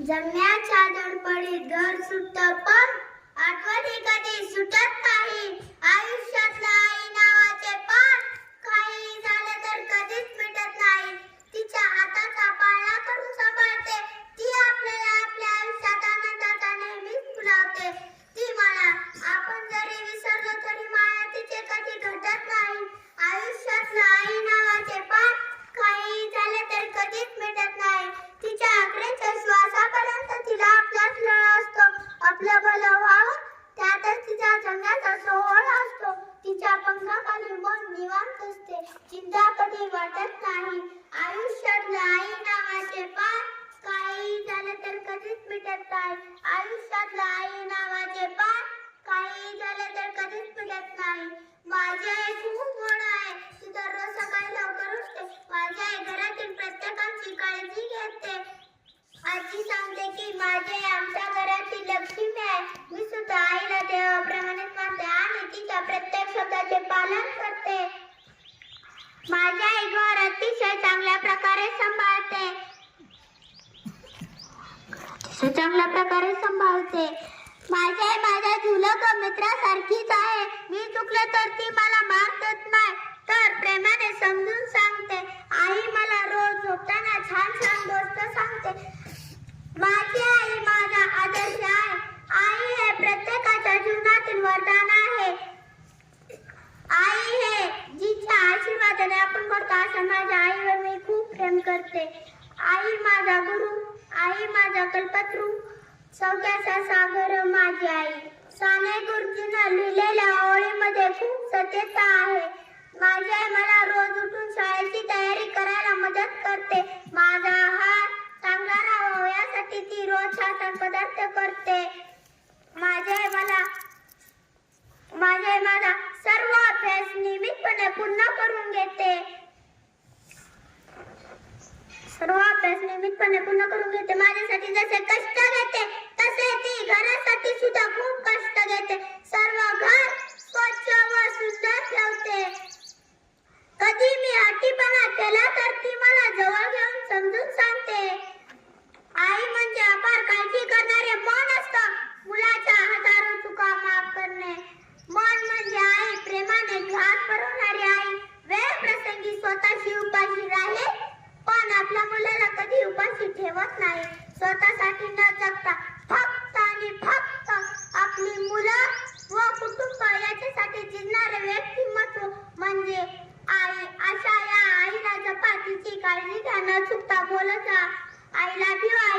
जम्याच्या धडपडीत घर सुटतं पण आठवणी कधी सुटत नाही. आयुष्यातलं आई नावाचे पान काही झालं तर कधीच मिटत नाही. तिच्या हाताचा पाळणा करून सांभाळते ती आपल्याला आपल्या आयुष्यात आनंदाचा नेहमीच फुलावते. ती मला आपण जरी विसरलो तरी माया तिचे कधी घटत नाही. आयुष्यातलं आई नावाचे पान काही झाले तर कधीच मिटत नाही. तिच्या अखेरच्या श्वासापर्यंत तिला आपलाच लळा असतो. आपलं भलं व्हावं त्यातच तिच्या जगण्याचा सोहळा असतो. तिच्या पंखाखाली मन निवांत असते. चिंता कधी वाटत नाही. आयुष्यातलं आई नावाचे पान काही झालं तर कधीच मिटत नाही. आयुष्यातलं आई नावाचे पान काही झालं तर कधीच मिटत नाही. माझी आई खूप गोड आहे. ती दररोज सकाळी लवकर उठते. माझी आई घरातील प्रत्येकाची काळजी घेते. आजी सांगते की माझी आई आमच्या घराची लक्ष्मी आहे. मी सुद्धा आईला देवाप्रमाणेच मानते आणि तिच्या प्रत्येक शब्दाचे पालन करते. माझी आई घर अतिशय चांगल्या प्रकारे सांभाळते. माझी आई माझ्या झुलक मित्रासारखीच आहे. मी चुकले तर ती मला मार देत नाही तर प्रेमाने समजून सांगते. आई मला रोज झोपताना छान छान गोष्ट सांगते. माझी आई माझा आदर्श आहे. आई हे प्रत्येकाच्या जीवनातील वरदान आहे. आई हे जिच्या आशीर्वादाने आपण करतो अशा माझ्या आईवर मी खूप प्रेम करते. आई माझा गुरु, आई माझा कल्पतरू, सौख्याचा सागर माझी आई. साने गुरुजींना लिहिलेल्या ओळीमध्ये खूप सत्यता आहे. माझी आई मला रोज उठून शाळेची तयारी करायला मदत करते. माझा आहार चांगला राहावा यासाठी ती रोज छान पदार्थ करते. माझी आई माझा सर्व अभ्यास नियमितपणे पूर्ण करून घेते. माझ्यासाठी जसे कष्ट घेते तसे ती घरासाठी सुद्धा खूप कष्ट घेते. सर्व घर स्वच्छ व सुंदर ठेवते. कधी मी हट्टीपणा केला तर ती मला जवळ घेऊन समजून सांगते. आई म्हणजे अपार काळजी करणारे मन असतं. मुलाच्या हजारो चुका माफ करणे. मन म्हणजे आई, प्रेमाने घास भरवणारी आई. वेळ प्रसंगी स्वतःशी उपाशी राहील पण आपल्या मुलाला कधी उपाशी ठेवत नाही. स्वतःसाठी न जगता फक्त आणि फक्त आपली मुलं व कुटुंब याच्यासाठी जिंकणारे व्यक्तिमत्व म्हणजे आई. अशा या आईला जपा. तिची काळजी घ्या. न चुकता बोलत जा. I love you I.